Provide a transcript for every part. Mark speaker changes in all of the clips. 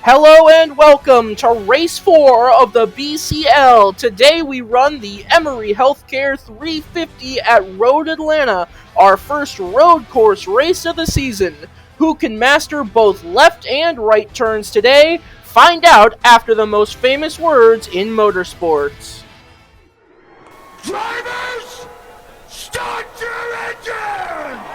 Speaker 1: Hello and welcome to Race 4 of the BCL. Today we run the Emory Healthcare 350 at Road Atlanta, our first road course race of the season. Who can master both left and right turns today? Find out after the most famous words in motorsports.
Speaker 2: Drivers, start your engines!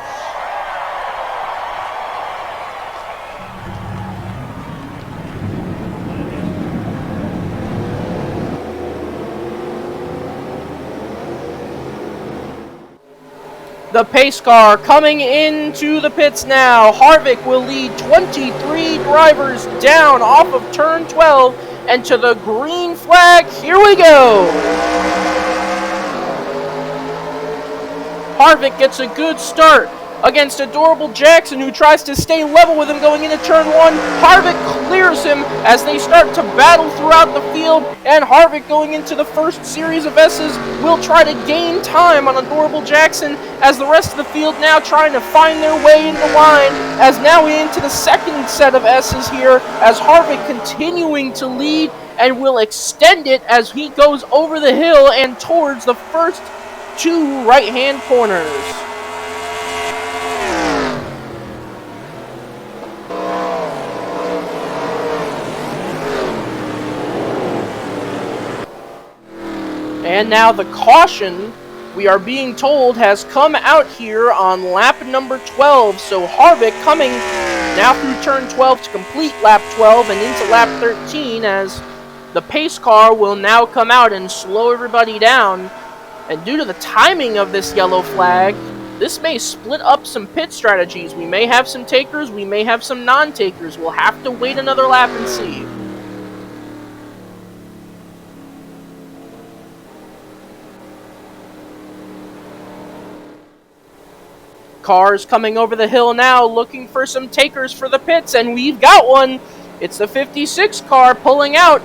Speaker 1: The pace car coming into the pits now. Harvick will lead 23 drivers down off of turn 12 and to the green flag. Here we go. Harvick gets a good start against Adorable Jackson, who tries to stay level with him going into turn 1. Harvick clears him as they start to battle throughout the field, and Harvick going into the first series of S's will try to gain time on Adorable Jackson as the rest of the field now trying to find their way into line, as now we into the second set of S's here as Harvick continuing to lead and will extend it as he goes over the hill and towards the first two right-hand corners. And now the caution, we are being told, has come out here on lap number 12. So Harvick coming now through turn 12 to complete lap 12 and into lap 13 as the pace car will now come out and slow everybody down. And due to the timing of this yellow flag, this may split up some pit strategies. We may have some takers, we may have some non-takers. We'll have to wait another lap and see. Cars coming over the hill now, looking for some takers for the pits, and we've got one. It's the 56 car pulling out,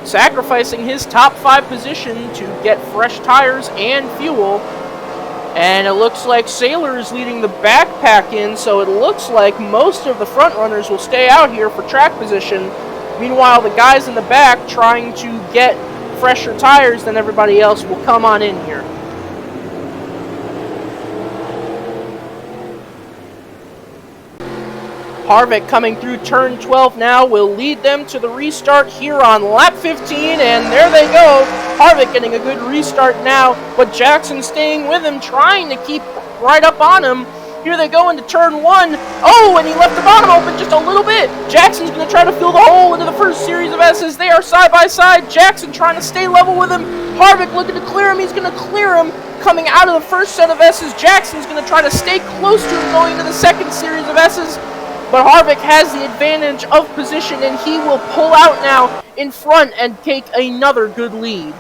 Speaker 1: sacrificing his top 5 position to get fresh tires and fuel. And it looks like Sailor is leading the backpack in, so it looks like most of the front runners will stay out here for track position. Meanwhile, the guys in the back trying to get fresher tires than everybody else will come on in here. Harvick coming through turn 12 now will lead them to the restart here on lap 15, and there they go. Harvick getting a good restart now, but Jackson staying with him, trying to keep right up on him. Here they go into turn 1. Oh, and he left the bottom open just a little bit. Jackson's going to try to fill the hole into the first series of S's. They are side by side. Jackson trying to stay level with him. Harvick looking to clear him. He's going to clear him. Coming out of the first set of S's, Jackson's going to try to stay close to him going into the second series of S's. But Harvick has the advantage of position, and he will pull out now in front and take another good lead.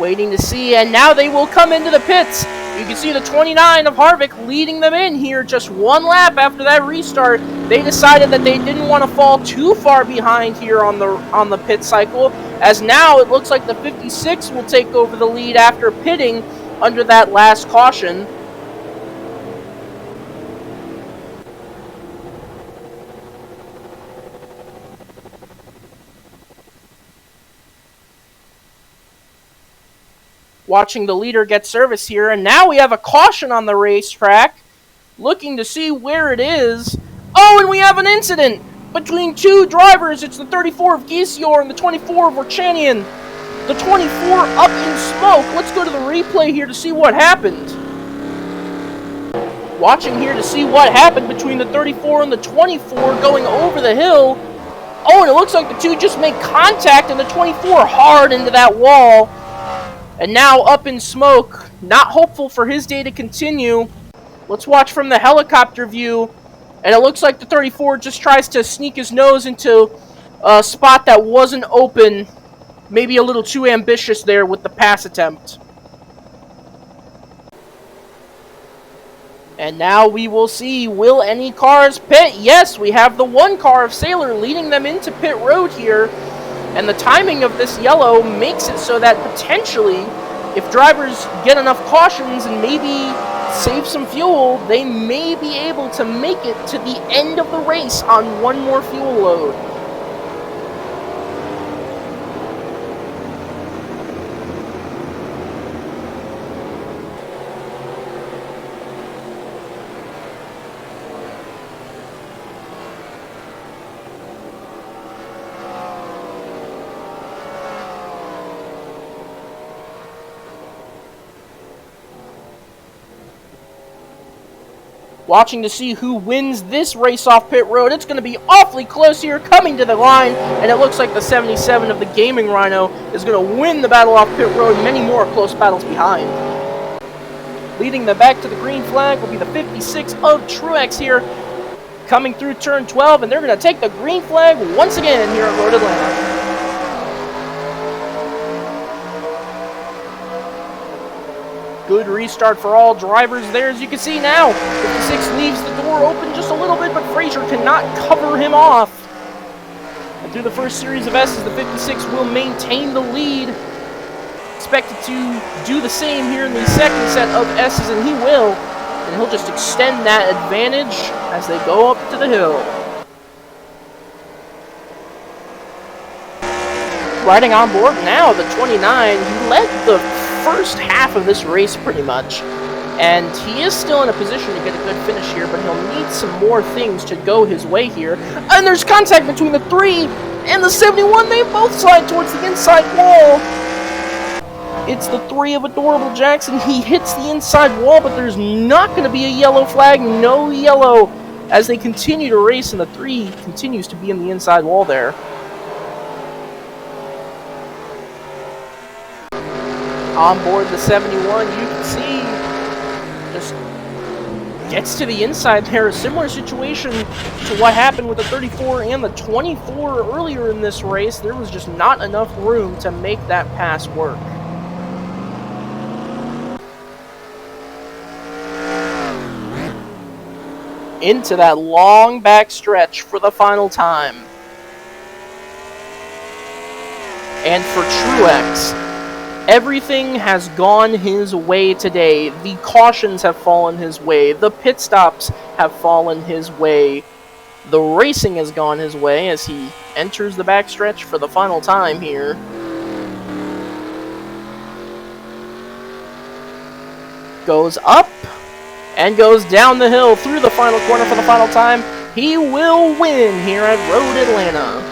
Speaker 1: Waiting to see, and now they will come into the pits. You can see the 29 of Harvick leading them in here just one lap after that restart. They decided that they didn't want to fall too far behind here on the pit cycle, as now it looks like the 56 will take over the lead after pitting under that last caution. Watching the leader get service here, and now we have a caution on the racetrack, looking to see where it is. Oh, and we have an incident between two drivers. It's the 34 of Giesior and the 24 of Orchanian. The 24 up in smoke. Let's go to the replay here to see what happened. Watching here to see what happened between the 34 and the 24 going over the hill. Oh, and it looks like the two just made contact, and the 24 hard into that wall. And now up in smoke, not hopeful for his day to continue. Let's watch from the helicopter view. And it looks like the 34 just tries to sneak his nose into a spot that wasn't open. Maybe a little too ambitious there with the pass attempt. And now we will see, will any cars pit? Yes, we have the one car of Sailor leading them into pit road here. And the timing of this yellow makes it so that potentially, if drivers get enough cautions and maybe save some fuel, they may be able to make it to the end of the race on one more fuel load. Watching to see who wins this race off pit road. It's going to be awfully close here, coming to the line, and it looks like the 77 of the Gaming Rhino is going to win the battle off pit road. Many more close battles behind. Leading them back to the green flag will be the 56 of Truex here, coming through turn 12, and they're going to take the green flag once again here at Road Atlanta. Good restart for all drivers there, as you can see now. 56 leaves the door open just a little bit, but Frazier cannot cover him off. And through the first series of S's, the 56 will maintain the lead. Expected to do the same here in the second set of S's, and he will. And he'll just extend that advantage as they go up to the hill. Riding on board now, the 29, he led the first half of this race pretty much, and he is still in a position to get a good finish here, but he'll need some more things to go his way here. And there's contact between the 3 and the 71. They both slide towards the inside wall. It's the 3 of Adorable Jackson. He hits the inside wall, but there's not going to be a yellow flag. No yellow as they continue to race, and the 3 continues to be in the inside wall there. On board the 71, you can see just gets to the inside there. A similar situation to what happened with the 34 and the 24 earlier in this race. There was just not enough room to make that pass work. Into that long back stretch for the final time. And for Truex, everything has gone his way today. The cautions have fallen his way. The pit stops have fallen his way. The racing has gone his way as he enters the backstretch for the final time here. Goes up and goes down the hill through the final corner for the final time. He will win here at Road Atlanta.